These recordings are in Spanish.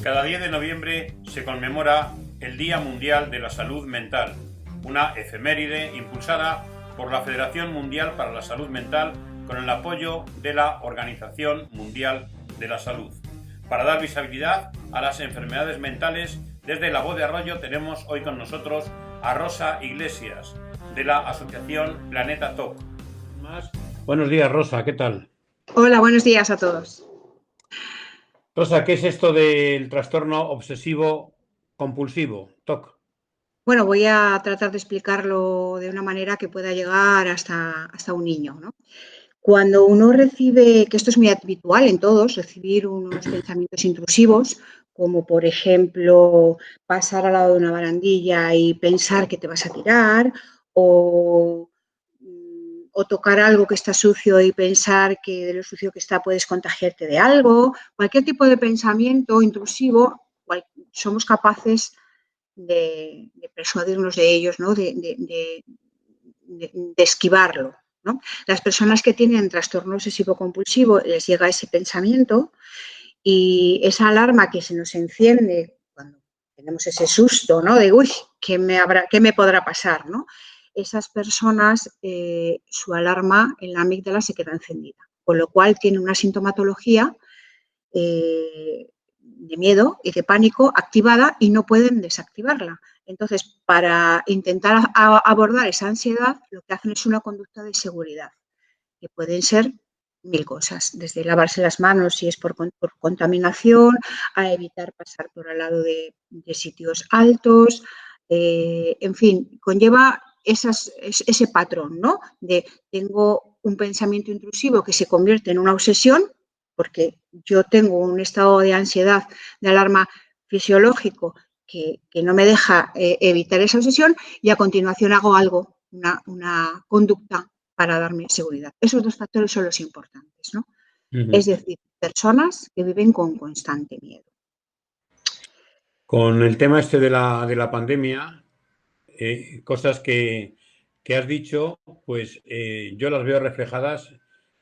Cada 10 de noviembre se conmemora el Día Mundial de la Salud Mental, una efeméride impulsada por la Federación Mundial para la Salud Mental con el apoyo de la Organización Mundial de la Salud. Para dar visibilidad a las enfermedades mentales, desde La Voz de Arroyo tenemos hoy con nosotros a Rosa Iglesias, de la Asociación Planeta TOC. Buenos días, Rosa, ¿qué tal? Hola, buenos días a todos. Rosa, ¿qué es esto del trastorno obsesivo compulsivo, TOC? Bueno, voy a tratar de explicarlo de una manera que pueda llegar hasta un niño, ¿no? Cuando uno recibe, que esto es muy habitual en todos, recibir unos pensamientos intrusivos, como por ejemplo pasar al lado de una barandilla y pensar que te vas a tirar, o tocar algo que está sucio y pensar que de lo sucio que está puedes contagiarte de algo, cualquier tipo de pensamiento intrusivo, somos capaces de persuadirnos de ellos, ¿no? de esquivarlo, ¿no? Las personas que tienen trastorno obsesivo-compulsivo les llega ese pensamiento y esa alarma que se nos enciende cuando tenemos ese susto, ¿no? De, uy, ¿qué me podrá pasar, ¿no? Esas personas, su alarma en la amígdala se queda encendida, con lo cual tiene una sintomatología de miedo y de pánico activada y no pueden desactivarla. Entonces, para intentar abordar esa ansiedad, lo que hacen es una conducta de seguridad, que pueden ser mil cosas, desde lavarse las manos si es por contaminación, a evitar pasar por al lado de sitios altos, en fin, conlleva ese patrón, ¿no? De tengo un pensamiento intrusivo que se convierte en una obsesión, porque yo tengo un estado de ansiedad, de alarma fisiológico que no me deja evitar esa obsesión y a continuación hago algo, una conducta para darme seguridad. Esos dos factores son los importantes, ¿no? Es decir, personas que viven con constante miedo. Con el tema este de la pandemia, cosas que has dicho, pues yo las veo reflejadas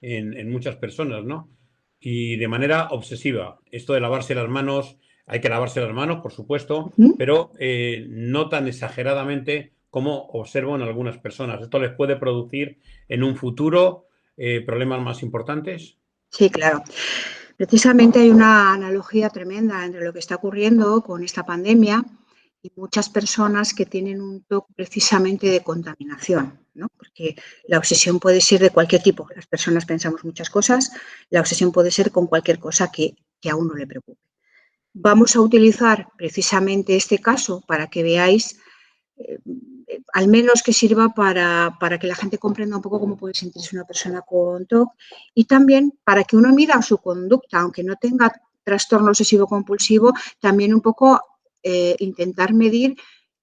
en muchas personas, ¿no? Y de manera obsesiva. Esto de lavarse las manos, hay que lavarse las manos, por supuesto, pero no tan exageradamente como observo en algunas personas. ¿Esto les puede producir en un futuro problemas más importantes? Sí, claro. Precisamente hay una analogía tremenda entre lo que está ocurriendo con esta pandemia y muchas personas que tienen un TOC precisamente de contaminación, ¿no? Porque la obsesión puede ser de cualquier tipo. Las personas pensamos muchas cosas, la obsesión puede ser con cualquier cosa que a uno le preocupe. Vamos a utilizar precisamente este caso para que veáis, al menos que sirva para que la gente comprenda un poco cómo puede sentirse una persona con TOC y también para que uno mida su conducta, aunque no tenga trastorno obsesivo compulsivo, también un poco intentar medir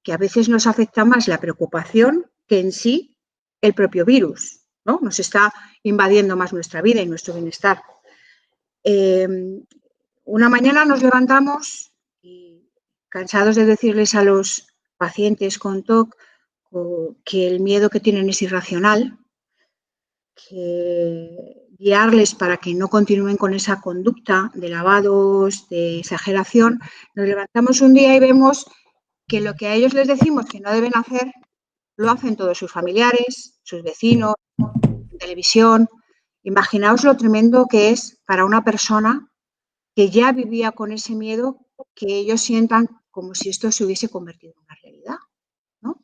que a veces nos afecta más la preocupación que en sí el propio virus, ¿no? Nos está invadiendo más nuestra vida y nuestro bienestar. Una mañana nos levantamos y cansados de decirles a los pacientes con TOC que el miedo que tienen es irracional, que guiarles para que no continúen con esa conducta de lavados, de exageración, nos levantamos un día y vemos que lo que a ellos les decimos que no deben hacer, lo hacen todos sus familiares, sus vecinos, en televisión. Imaginaos lo tremendo que es para una persona que ya vivía con ese miedo, que ellos sientan como si esto se hubiese convertido en una realidad, ¿no?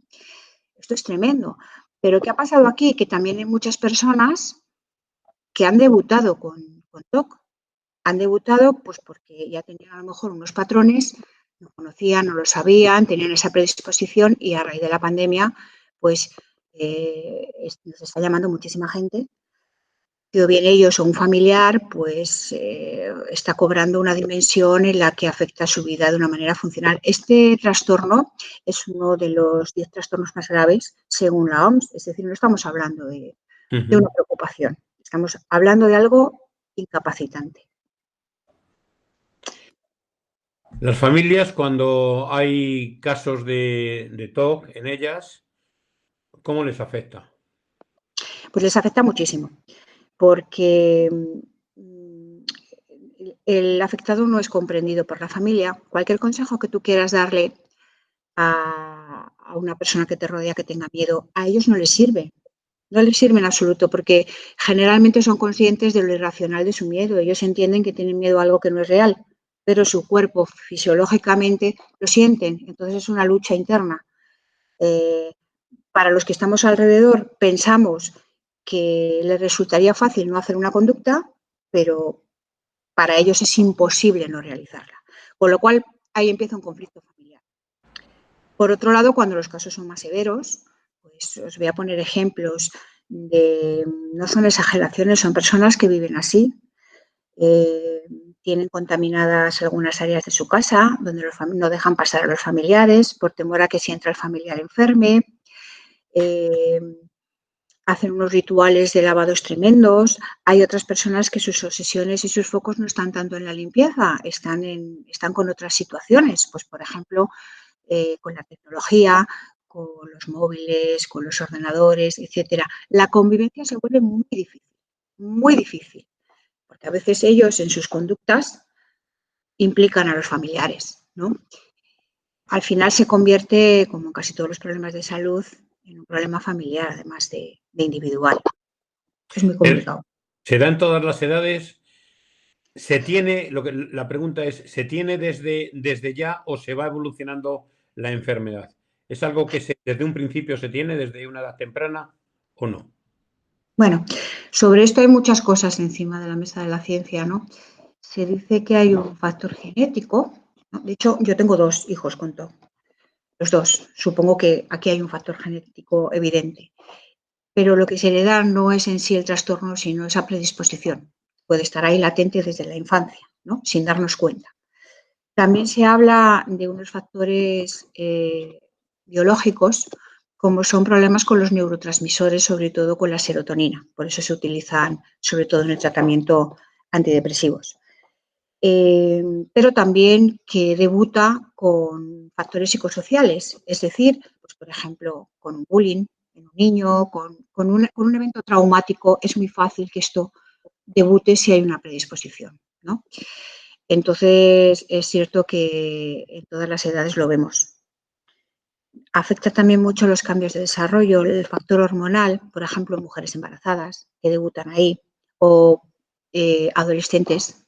Esto es tremendo. Pero ¿qué ha pasado aquí? Que también hay muchas personas que han debutado con TOC. Han debutado pues porque ya tenían a lo mejor unos patrones, no conocían, no lo sabían, tenían esa predisposición y a raíz de la pandemia pues nos está llamando muchísima gente. O bien ellos o un familiar, pues está cobrando una dimensión en la que afecta su vida de una manera funcional. Este trastorno es uno de los 10 trastornos más graves según la OMS, es decir, no estamos hablando de una preocupación, estamos hablando de algo incapacitante. Las familias, cuando hay casos de TOC en ellas, ¿cómo les afecta? Pues les afecta muchísimo, porque el afectado no es comprendido por la familia. Cualquier consejo que tú quieras darle a una persona que te rodea que tenga miedo, a ellos no les sirve. No les sirve en absoluto porque generalmente son conscientes de lo irracional de su miedo. Ellos entienden que tienen miedo a algo que no es real, pero su cuerpo fisiológicamente lo sienten. Entonces es una lucha interna. Para los que estamos alrededor pensamos que les resultaría fácil no hacer una conducta, pero para ellos es imposible no realizarla. Con lo cual ahí empieza un conflicto familiar. Por otro lado, cuando los casos son más severos, pues os voy a poner ejemplos de, no son exageraciones, son personas que viven así, tienen contaminadas algunas áreas de su casa, donde no dejan pasar a los familiares por temor a que si entra el familiar enferme, hacen unos rituales de lavados tremendos. Hay otras personas que sus obsesiones y sus focos no están tanto en la limpieza, están con otras situaciones, pues por ejemplo, con la tecnología, con los móviles, con los ordenadores, etcétera. La convivencia se vuelve muy difícil, porque a veces ellos en sus conductas implican a los familiares, ¿no? Al final se convierte, como en casi todos los problemas de salud, en un problema familiar, además de individual. Es muy complicado. ¿Se da en todas las edades? ¿Se tiene, la pregunta es, ¿se tiene desde ya o se va evolucionando la enfermedad? ¿Es algo que desde un principio se tiene, desde una edad temprana o no? Bueno, sobre esto hay muchas cosas encima de la mesa de la ciencia, ¿no? Se dice que hay un factor genético, ¿no? De hecho, yo tengo 2 hijos con TOC, los 2. Supongo que aquí hay un factor genético evidente. Pero lo que se hereda no es en sí el trastorno, sino esa predisposición. Puede estar ahí latente desde la infancia, ¿no? Sin darnos cuenta. También se habla de unos factores biológicos, como son problemas con los neurotransmisores, sobre todo con la serotonina. Por eso se utilizan, sobre todo en el tratamiento antidepresivos. Pero también que debuta con factores psicosociales, es decir, pues por ejemplo, con un bullying en un niño, con un evento traumático, es muy fácil que esto debute si hay una predisposición, ¿no? Entonces, es cierto que en todas las edades lo vemos. Afecta también mucho los cambios de desarrollo, el factor hormonal, por ejemplo, mujeres embarazadas que debutan ahí, o adolescentes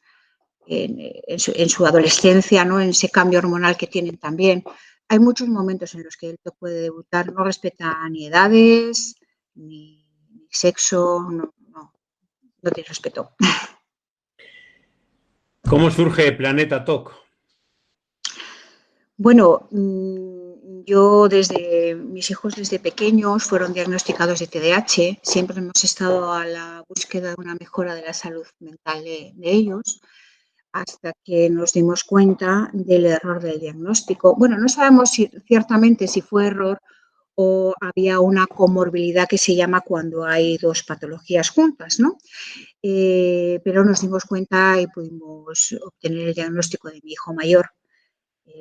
en su adolescencia, ¿no? En ese cambio hormonal que tienen también. Hay muchos momentos en los que el TOC puede debutar, no respeta ni edades, ni sexo, no tiene respeto. ¿Cómo surge Planeta TOC? Bueno, yo mis hijos desde pequeños fueron diagnosticados de TDAH, siempre hemos estado a la búsqueda de una mejora de la salud mental de ellos, hasta que nos dimos cuenta del error del diagnóstico. Bueno, no sabemos ciertamente si fue error o había una comorbilidad que se llama cuando hay 2 patologías juntas, ¿no? Pero nos dimos cuenta y pudimos obtener el diagnóstico de mi hijo mayor,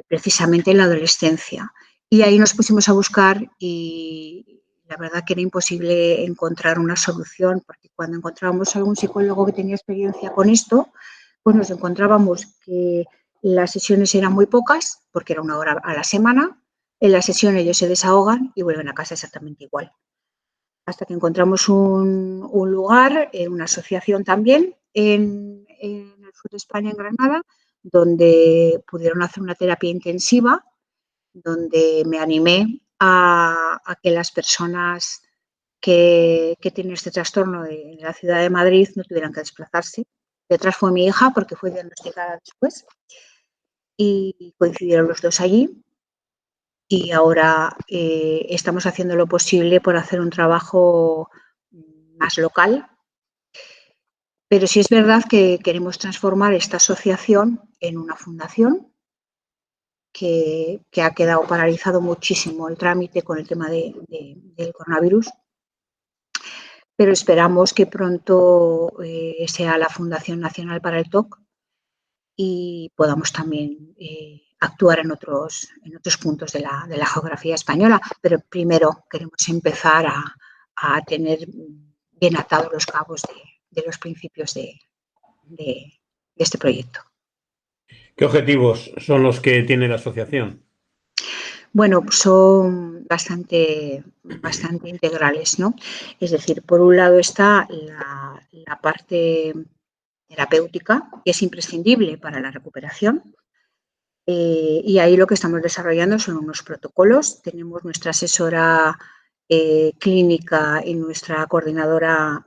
precisamente en la adolescencia. Y ahí nos pusimos a buscar y la verdad que era imposible encontrar una solución, porque cuando encontrábamos a algún psicólogo que tenía experiencia con esto, pues nos encontrábamos que las sesiones eran muy pocas, porque era 1 hora a la semana. En la sesión ellos se desahogan y vuelven a casa exactamente igual. Hasta que encontramos un lugar, una asociación también en el sur de España, en Granada, donde pudieron hacer una terapia intensiva, donde me animé a que las personas que tienen este trastorno en la ciudad de Madrid no tuvieran que desplazarse. Detrás fue mi hija, porque fue diagnosticada después, y coincidieron los 2 allí. Y ahora estamos haciendo lo posible por hacer un trabajo más local, pero sí es verdad que queremos transformar esta asociación en una fundación que ha quedado paralizado muchísimo el trámite con el tema del coronavirus, pero esperamos que pronto sea la Fundación Nacional para el TOC y podamos también actuar en otros puntos de la geografía española, pero primero queremos empezar a tener bien atados los cabos de los principios de este proyecto. ¿Qué objetivos son los que tiene la asociación? Bueno, son bastante integrales, ¿no? Es decir, por un lado está la parte terapéutica, que es imprescindible para la recuperación. Y ahí lo que estamos desarrollando son unos protocolos. Tenemos nuestra asesora clínica y nuestra coordinadora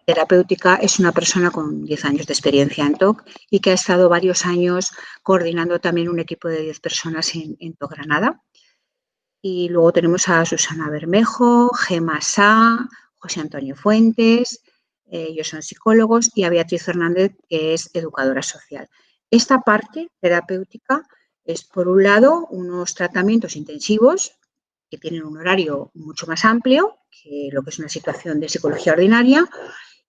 terapéutica es una persona con 10 años de experiencia en TOC y que ha estado varios años coordinando también un equipo de 10 personas en TOC Granada. Y luego tenemos a Susana Bermejo, Gemma Sá, José Antonio Fuentes, ellos son psicólogos, y a Beatriz Fernández, que es educadora social. Esta parte terapéutica es, por un lado, unos tratamientos intensivos que tienen un horario mucho más amplio que lo que es una situación de psicología ordinaria,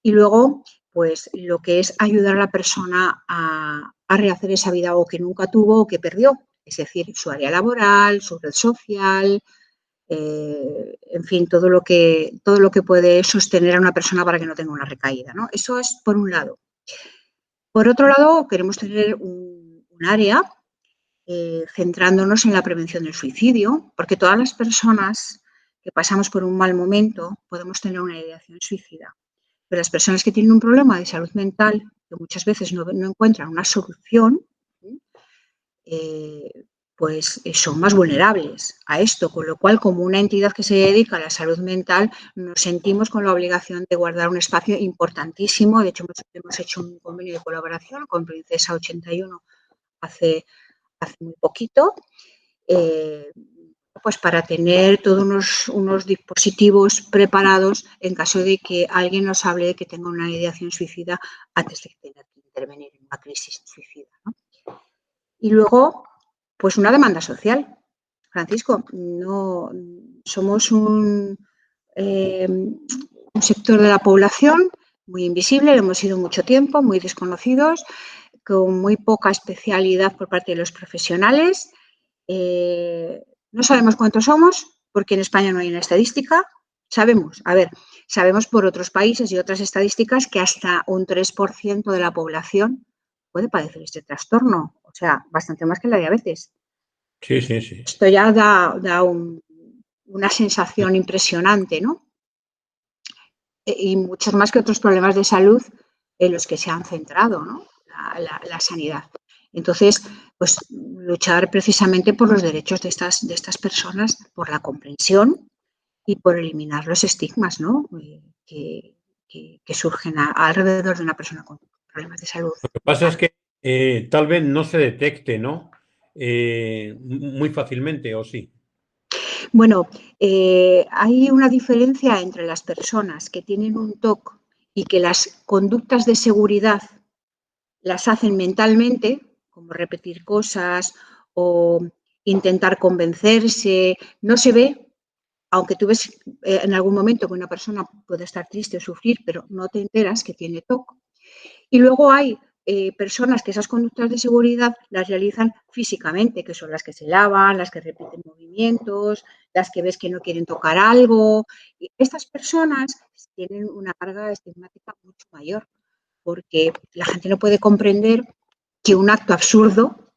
y luego, pues, lo que es ayudar a la persona a rehacer esa vida o que nunca tuvo o que perdió, es decir, su área laboral, su red social, en fin, todo lo que puede sostener a una persona para que no tenga una recaída, ¿no? Eso es por un lado. Por otro lado, queremos tener un área centrándonos en la prevención del suicidio, porque todas las personas que pasamos por un mal momento podemos tener una ideación suicida. Pero las personas que tienen un problema de salud mental, que muchas veces no encuentran una solución, pues son más vulnerables a esto, con lo cual, como una entidad que se dedica a la salud mental, nos sentimos con la obligación de guardar un espacio importantísimo. De hecho, hemos hecho un convenio de colaboración con Princesa 81 hace muy poquito, pues para tener todos unos dispositivos preparados en caso de que alguien nos hable de que tenga una ideación suicida antes de tener que intervenir en una crisis suicida, ¿no? Y luego, pues una demanda social. Francisco, no somos un sector de la población muy invisible, lo hemos sido mucho tiempo, muy desconocidos, con muy poca especialidad por parte de los profesionales. No sabemos cuántos somos, porque en España no hay una estadística. Sabemos por otros países y otras estadísticas que hasta un 3% de la población puede padecer este trastorno, o sea, bastante más que la diabetes. Sí, sí, sí. Esto ya da una sensación impresionante, ¿no? Y muchos más que otros problemas de salud en los que se han centrado, ¿no? la sanidad. Entonces, pues luchar precisamente por los derechos de estas personas, por la comprensión y por eliminar los estigmas, ¿no? que surgen alrededor de una persona con problemas de salud. Lo que pasa es que tal vez no se detecte, ¿no? Muy fácilmente, ¿o sí? Bueno, hay una diferencia entre las personas que tienen un TOC y que las conductas de seguridad las hacen mentalmente, como repetir cosas o intentar convencerse. No se ve, aunque tú ves en algún momento que una persona puede estar triste o sufrir, pero no te enteras que tiene TOC. Y luego hay personas que esas conductas de seguridad las realizan físicamente, que son las que se lavan, las que repiten movimientos, las que ves que no quieren tocar algo. Y estas personas tienen una carga estigmática mucho mayor, porque la gente no puede comprender que un acto absurdo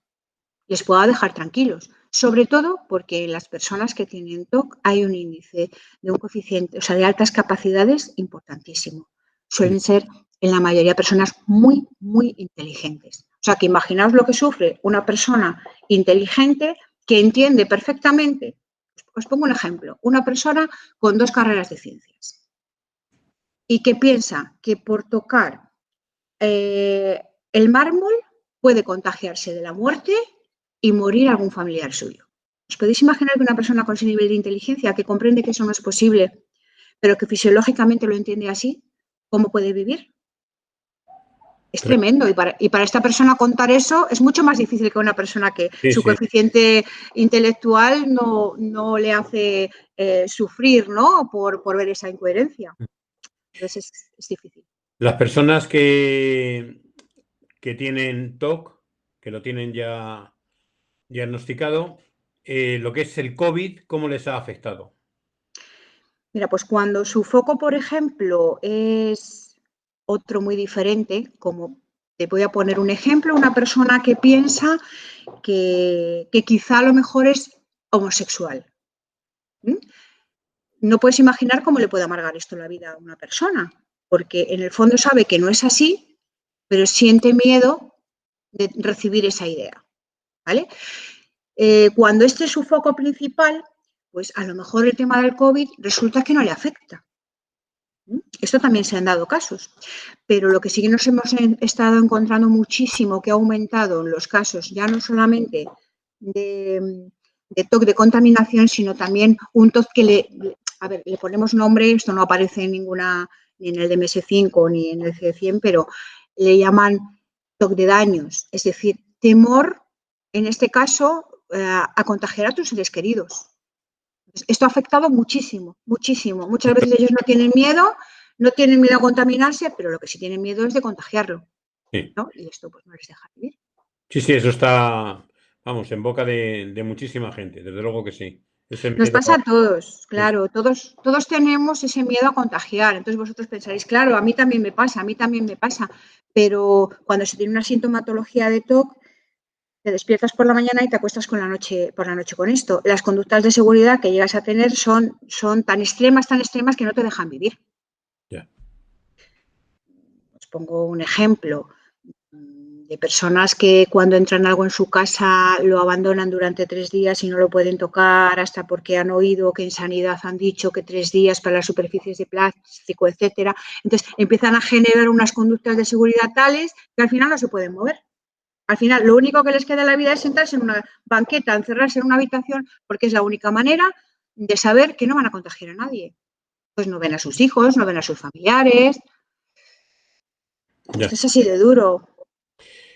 les pueda dejar tranquilos. Sobre todo porque en las personas que tienen TOC hay un índice de un coeficiente, o sea, de altas capacidades importantísimo. Suelen ser, en la mayoría, personas muy, muy inteligentes. O sea, que imaginaos lo que sufre una persona inteligente que entiende perfectamente. Os pongo un ejemplo. Una persona con 2 carreras de ciencias y que piensa que por tocar el mármol puede contagiarse de la muerte y morir algún familiar suyo. ¿Os podéis imaginar que una persona con ese nivel de inteligencia, que comprende que eso no es posible, pero que fisiológicamente lo entiende así, cómo puede vivir? Es tremendo. Y para esta persona contar eso es mucho más difícil que una persona que Sí, su sí. coeficiente intelectual no le hace sufrir, ¿no? Por ver esa incoherencia. Entonces es difícil. Las personas que tienen TOC, que lo tienen ya diagnosticado, lo que es el COVID, ¿cómo les ha afectado? Mira, pues cuando su foco, por ejemplo, es otro muy diferente, como Te voy a poner un ejemplo, una persona que piensa que quizá a lo mejor es homosexual. ¿Mm? No puedes imaginar cómo le puede amargar esto la vida a una persona, porque en el fondo sabe que no es así, pero siente miedo de recibir esa idea, ¿vale? Cuando este es su foco principal, pues a lo mejor el tema del COVID resulta que no le afecta. Esto también se han dado casos, pero lo que sí que nos hemos estado encontrando muchísimo, que ha aumentado en los casos, ya no solamente de TOC de contaminación, sino también un TOC que le ponemos nombre, esto no aparece en ninguna, ni en el DMS5 ni en el C100, pero le llaman TOC de daños, es decir, temor, en este caso, a contagiar a tus seres queridos. Esto ha afectado muchísimo, muchísimo. Muchas veces ellos no tienen miedo a contaminarse, pero lo que sí tienen miedo es de contagiarlo, Sí. ¿no? Y esto pues no les deja vivir. Sí, eso está, vamos, en boca de muchísima gente, desde luego que sí. Ese Nos miedo. pasa a todos, Sí, sí. claro, todos tenemos ese miedo a contagiar. Entonces vosotros pensaréis, claro, a mí también me pasa, pero cuando se tiene una sintomatología de TOC, te despiertas por la mañana y te acuestas por la noche con esto. Las conductas de seguridad que llegas a tener son tan extremas que no te dejan vivir. Ya. Os pongo un ejemplo de personas que cuando entran algo en su casa lo abandonan durante 3 días y no lo pueden tocar hasta porque han oído que en sanidad han dicho que 3 días para las superficies de plástico, etcétera. Entonces empiezan a generar unas conductas de seguridad tales que al final no se pueden mover. Al final lo único que les queda en la vida es sentarse en una banqueta, encerrarse en una habitación, porque es la única manera de saber que no van a contagiar a nadie. Pues no ven a sus hijos, no ven a sus familiares. Ya. Esto es así de duro.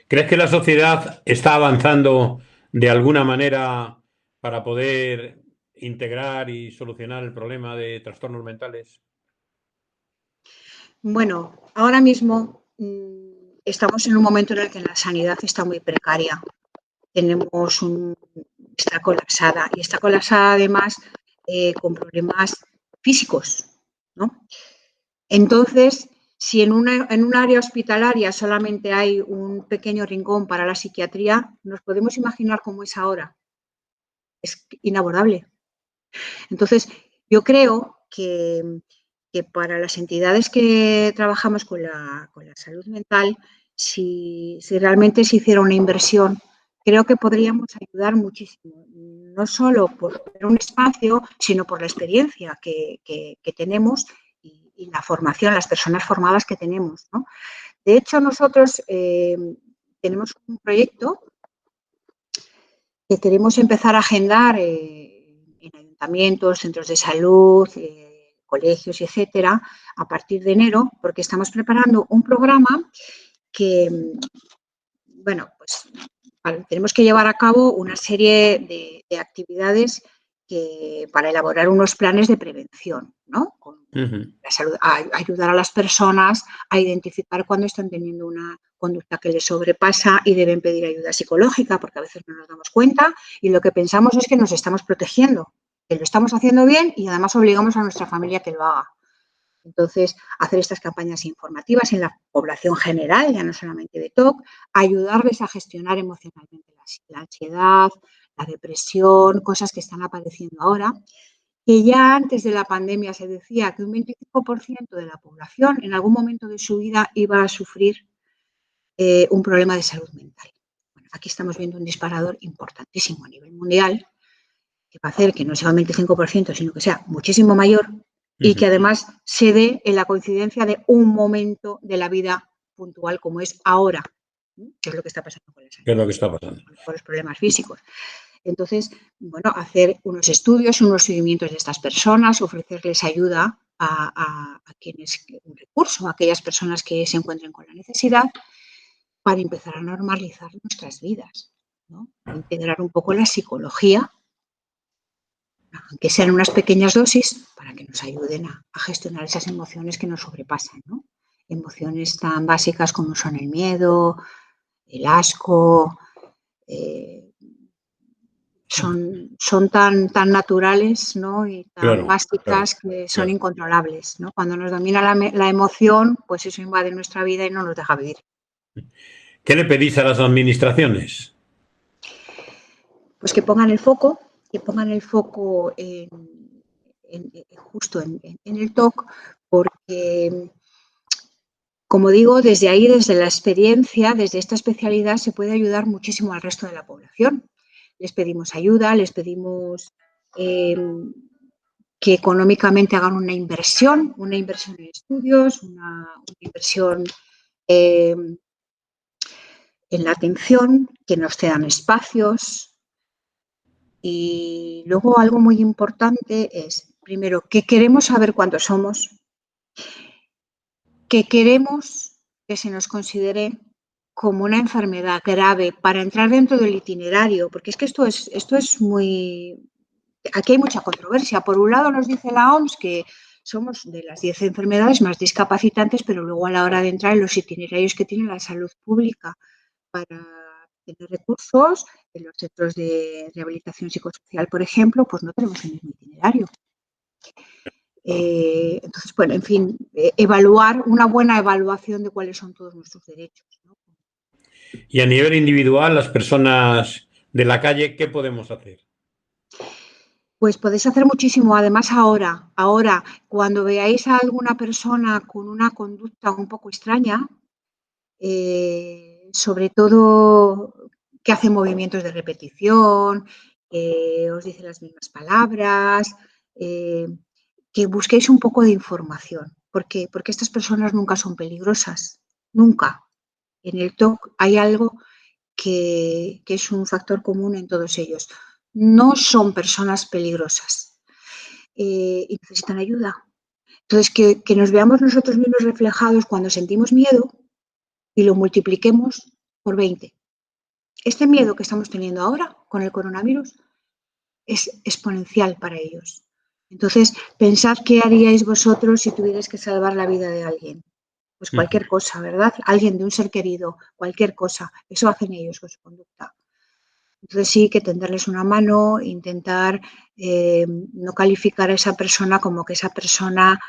¿Crees que la sociedad está avanzando de alguna manera para poder integrar y solucionar el problema de trastornos mentales? Bueno, ahora mismo estamos en un momento en el que la sanidad está muy precaria. Está colapsada y está colapsada además con problemas físicos, ¿no? Entonces, si en un área hospitalaria solamente hay un pequeño rincón para la psiquiatría, nos podemos imaginar cómo es ahora. Es inabordable. Entonces, yo creo que para las entidades que trabajamos con la salud mental, si realmente se hiciera una inversión, creo que podríamos ayudar muchísimo, no solo por tener un espacio, sino por la experiencia que tenemos y la formación, las personas formadas que tenemos, ¿no? De hecho, nosotros tenemos un proyecto que queremos empezar a agendar en ayuntamientos, centros de salud, colegios, etcétera, a partir de enero, porque estamos preparando un programa que, bueno, pues tenemos que llevar a cabo una serie de actividades para elaborar unos planes de prevención, ¿no? Con la salud, a ayudar a las personas a identificar cuando están teniendo una conducta que les sobrepasa y deben pedir ayuda psicológica, porque a veces no nos damos cuenta y lo que pensamos es que nos estamos protegiendo, que lo estamos haciendo bien y además obligamos a nuestra familia a que lo haga. Entonces, hacer estas campañas informativas en la población general, ya no solamente de TOC, ayudarles a gestionar emocionalmente la ansiedad, la depresión, cosas que están apareciendo ahora, que ya antes de la pandemia se decía que un 25% de la población en algún momento de su vida iba a sufrir un problema de salud mental. Bueno, aquí estamos viendo un disparador importantísimo a nivel mundial, que va a hacer que no sea un 25%, sino que sea muchísimo mayor y que además se dé en la coincidencia de un momento de la vida puntual como es ahora, que es lo que está pasando con la salud, ¿Qué es lo que está pasando? con los problemas físicos. Entonces, bueno, hacer unos estudios, unos seguimientos de estas personas, ofrecerles ayuda a quienes, un recurso, a aquellas personas que se encuentren con la necesidad, para empezar a normalizar nuestras vidas, ¿no? Integrar un poco la psicología, aunque sean unas pequeñas dosis, para que nos ayuden a gestionar esas emociones que nos sobrepasan, ¿no? Emociones tan básicas como son el miedo, el asco, son tan naturales, ¿no? Y tan Claro, básicas que son claro. incontrolables, ¿no? Cuando nos domina la emoción, pues eso invade nuestra vida y no nos deja vivir. ¿Qué le pedís a las administraciones? Pues que pongan el foco justo en el TOC, porque, como digo, desde ahí, desde la experiencia, desde esta especialidad, se puede ayudar muchísimo al resto de la población. Les pedimos ayuda, les pedimos que económicamente hagan una inversión en estudios, una inversión eh, en la atención, que nos cedan espacios. Y luego algo muy importante es, primero, que queremos saber cuántos somos, que queremos que se nos considere como una enfermedad grave para entrar dentro del itinerario, porque es que esto es muy... Aquí hay mucha controversia. Por un lado nos dice la OMS que somos de las 10 enfermedades más discapacitantes, pero luego a la hora de entrar en los itinerarios que tiene la salud pública para tener recursos, en los centros de rehabilitación psicosocial, por ejemplo, pues no tenemos el mismo itinerario. Entonces, bueno, en fin, evaluar, una buena evaluación de cuáles son todos nuestros derechos, ¿no? Y a nivel individual, las personas de la calle, ¿qué podemos hacer? Pues podéis hacer muchísimo, además ahora, cuando veáis a alguna persona con una conducta un poco extraña, sobre todo que hace movimientos de repetición, que os dice las mismas palabras, que busquéis un poco de información. ¿Por qué? Porque estas personas nunca son peligrosas, nunca. En el TOC hay algo que es un factor común en todos ellos. No son personas peligrosas y necesitan ayuda. Entonces, que nos veamos nosotros mismos reflejados cuando sentimos miedo y lo multipliquemos por 20. Este miedo que estamos teniendo ahora con el coronavirus es exponencial para ellos. Entonces, pensad qué haríais vosotros si tuvierais que salvar la vida de alguien. Pues cualquier cosa, ¿verdad? Alguien de un ser querido, cualquier cosa. Eso hacen ellos con su conducta. Entonces sí que tenderles una mano, intentar no calificar a esa persona como que esa persona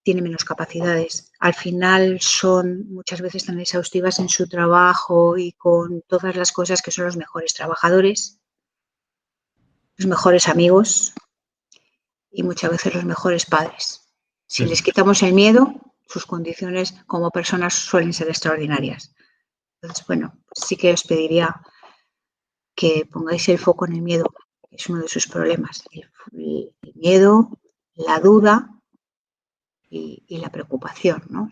tiene menos capacidades. Al final son muchas veces tan exhaustivas en su trabajo y con todas las cosas que son los mejores trabajadores, los mejores amigos y muchas veces los mejores padres. Si les quitamos el miedo, sus condiciones como personas suelen ser extraordinarias. Entonces, bueno, pues sí que os pediría que pongáis el foco en el miedo, que es uno de sus problemas. El miedo, la duda y la preocupación, ¿no?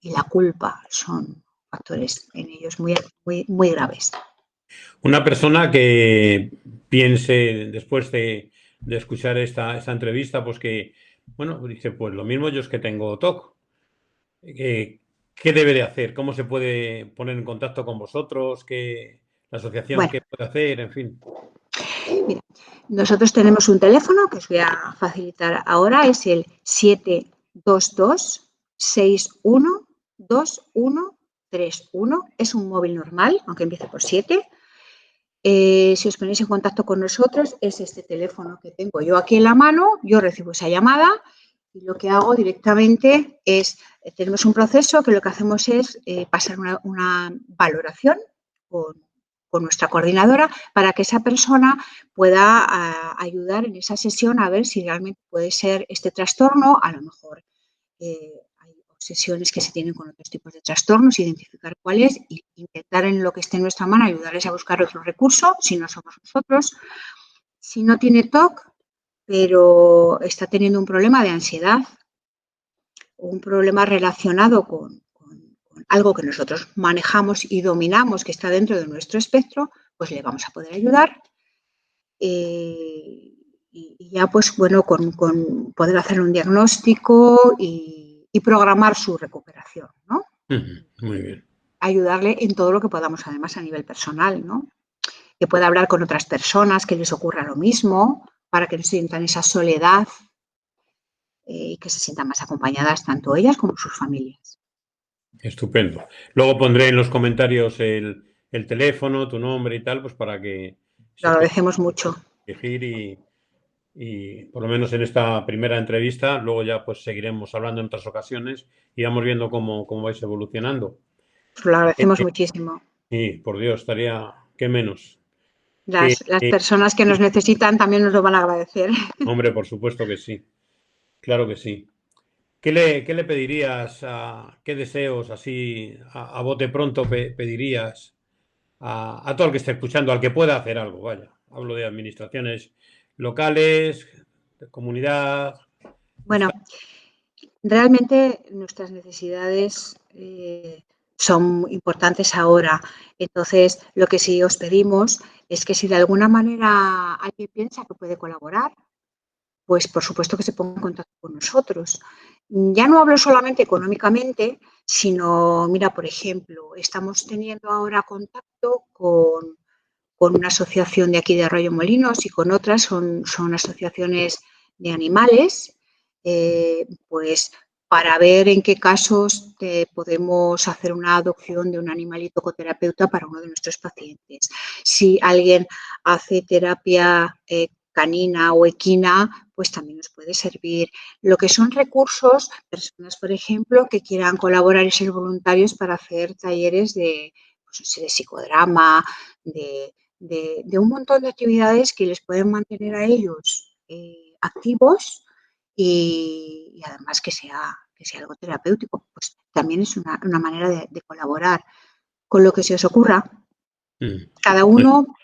Y la culpa son factores en ellos muy graves. Una persona que piense después de escuchar esta entrevista, pues que, bueno, dice, pues lo mismo yo es que tengo TOC. ¿Qué debe de hacer? ¿Cómo se puede poner en contacto con vosotros? La asociación Bueno, qué puede hacer? En fin. mira, nosotros tenemos un teléfono que os voy a facilitar ahora, es el 722-612131. Es un móvil normal, aunque empiece por 7. Si os ponéis en contacto con nosotros, es este teléfono que tengo yo aquí en la mano, yo recibo esa llamada y lo que hago directamente es, tenemos un proceso que lo que hacemos es pasar una valoración con nuestra coordinadora para que esa persona pueda ayudar en esa sesión a ver si realmente puede ser este trastorno, a lo mejor hay obsesiones que se tienen con otros tipos de trastornos, identificar cuál es e intentar en lo que esté en nuestra mano ayudarles a buscar otro recurso, si no somos nosotros. Si no tiene TOC, pero está teniendo un problema de ansiedad o un problema relacionado con algo que nosotros manejamos y dominamos, que está dentro de nuestro espectro, pues le vamos a poder ayudar. Y ya, pues bueno, con poder hacer un diagnóstico y programar su recuperación, ¿no? Muy bien. Ayudarle en todo lo que podamos, además a nivel personal, ¿no? Que pueda hablar con otras personas, que les ocurra lo mismo, para que no sientan esa soledad y que se sientan más acompañadas tanto ellas como sus familias. Estupendo. Luego pondré en los comentarios el teléfono, tu nombre y tal, pues para que Lo se pueda agradecemos mucho. elegir y por lo menos en esta primera entrevista, luego ya pues seguiremos hablando en otras ocasiones y vamos viendo cómo vais evolucionando. Os lo agradecemos Eh, muchísimo. y por Dios, estaría, qué menos. Que, Las personas que nos necesitan también nos lo van a agradecer. hombre, por supuesto que sí, claro que sí. Qué le pedirías, qué deseos así a bote pronto pedirías a todo el que esté escuchando, al que pueda hacer algo, vaya? Hablo de administraciones locales, de comunidad. Bueno, realmente nuestras necesidades son importantes ahora. Entonces, lo que sí os pedimos es que si de alguna manera alguien piensa que puede colaborar, pues por supuesto que se ponga en contacto con nosotros. Ya no hablo solamente económicamente, sino, mira, por ejemplo, estamos teniendo ahora contacto con una asociación de aquí de Arroyo Molinos y con otras, son asociaciones de animales, pues para ver en qué casos podemos hacer una adopción de un animalito coterapeuta para uno de nuestros pacientes. Si alguien hace terapia canina o equina, pues también nos puede servir. Lo que son recursos, personas, por ejemplo, que quieran colaborar y ser voluntarios para hacer talleres de, pues, de psicodrama, de un montón de actividades que les pueden mantener a ellos activos y además que sea algo terapéutico. Pues también es una manera de colaborar con lo que se os ocurra. Cada uno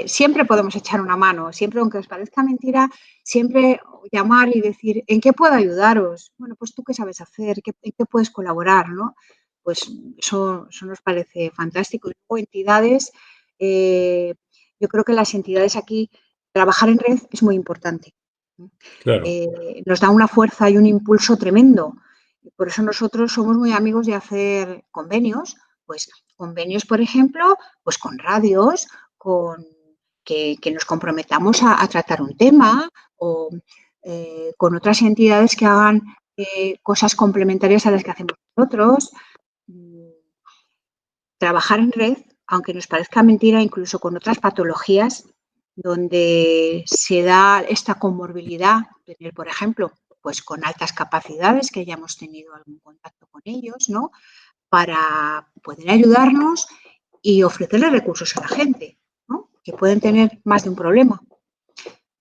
siempre podemos echar una mano, siempre, aunque os parezca mentira, siempre llamar y decir, ¿en qué puedo ayudaros? Bueno, pues tú qué sabes hacer, ¿en qué puedes colaborar? ¿No? Pues eso nos parece fantástico. Y luego entidades, yo creo que las entidades aquí, trabajar en red es muy importante. Claro. Nos da una fuerza y un impulso tremendo. Por eso nosotros somos muy amigos de hacer convenios, pues convenios, por ejemplo, pues con radios, que nos comprometamos a tratar un tema o con otras entidades que hagan cosas complementarias a las que hacemos nosotros. Trabajar en red, aunque nos parezca mentira, incluso con otras patologías donde se da esta comorbilidad, tener, por ejemplo, pues con altas capacidades, que hayamos tenido algún contacto con ellos, ¿no? Para poder ayudarnos y ofrecerle recursos a la gente, ¿no? Que pueden tener más de un problema.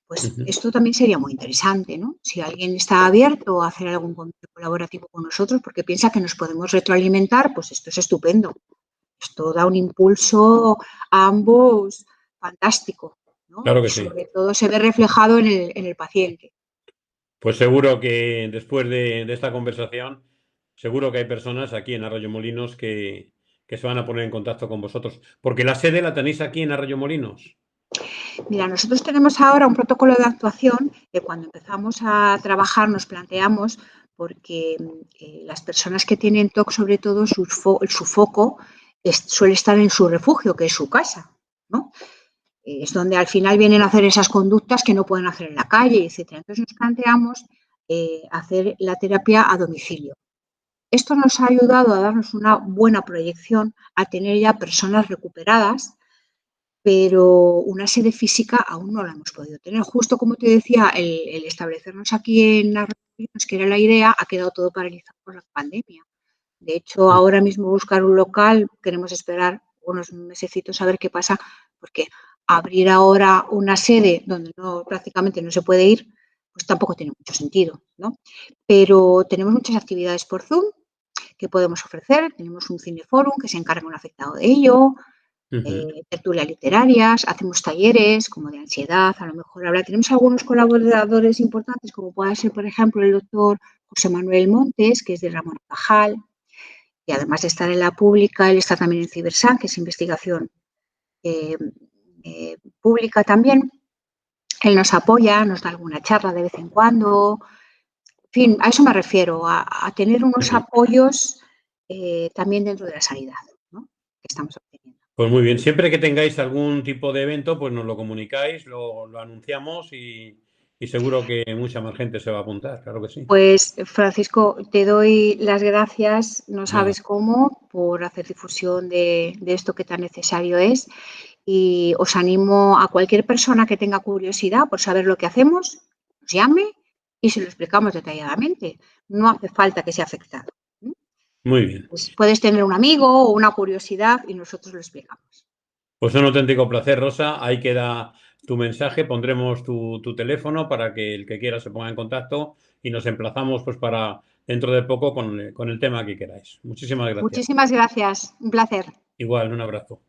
Pues esto también sería muy interesante, ¿no? Si alguien está abierto a hacer algún convenio colaborativo con nosotros porque piensa que nos podemos retroalimentar, pues esto es estupendo. Esto da un impulso a ambos fantástico, ¿no? Claro Y que sí. sobre todo se ve reflejado en el paciente. Pues seguro que después de esta conversación, seguro que hay personas aquí en Arroyo Molinos que se van a poner en contacto con vosotros. Porque la sede la tenéis aquí en Arroyo Molinos. Mira, nosotros tenemos ahora un protocolo de actuación que cuando empezamos a trabajar nos planteamos porque las personas que tienen TOC, sobre todo, su foco suele estar en su refugio, que es su casa, ¿no? Es donde al final vienen a hacer esas conductas que no pueden hacer en la calle, etcétera. Entonces nos planteamos hacer la terapia a domicilio. Esto nos ha ayudado a darnos una buena proyección, a tener ya personas recuperadas, pero una sede física aún no la hemos podido tener. Justo como te decía, el establecernos aquí en las reuniones, que era la idea, ha quedado todo paralizado por la pandemia. De hecho, ahora mismo buscar un local, queremos esperar unos mesecitos a ver qué pasa, porque abrir ahora una sede donde prácticamente no se puede ir, pues tampoco tiene mucho sentido, ¿no? Pero tenemos muchas actividades por Zoom que podemos ofrecer. Tenemos un cineforum que se encarga un afectado de ello, tertulias literarias, hacemos talleres como de ansiedad, a lo mejor ahora tenemos algunos colaboradores importantes, como puede ser, por ejemplo, el doctor José Manuel Montes, que es de Ramón y Cajal, y además de estar en la pública, él está también en Cibersan, que es investigación pública también. Él nos apoya, nos da alguna charla de vez en cuando. En fin, a eso me refiero, a tener unos apoyos también dentro de la sanidad, ¿no? Que estamos obteniendo. Pues muy bien, siempre que tengáis algún tipo de evento, pues nos lo comunicáis, lo anunciamos y seguro que mucha más gente se va a apuntar, claro que sí. Pues, Francisco, te doy las gracias, no Nada, sabes cómo, por hacer difusión de esto que tan necesario es. Y os animo a cualquier persona que tenga curiosidad por saber lo que hacemos, nos llame y se lo explicamos detalladamente. No hace falta que sea afectado. Muy bien. Pues puedes tener un amigo o una curiosidad y nosotros lo explicamos. Pues un auténtico placer, Rosa. Ahí queda tu mensaje. Pondremos tu teléfono para que el que quiera se ponga en contacto y nos emplazamos pues para dentro de poco con el tema que queráis. Muchísimas gracias. Muchísimas gracias. Un placer. Igual, un abrazo.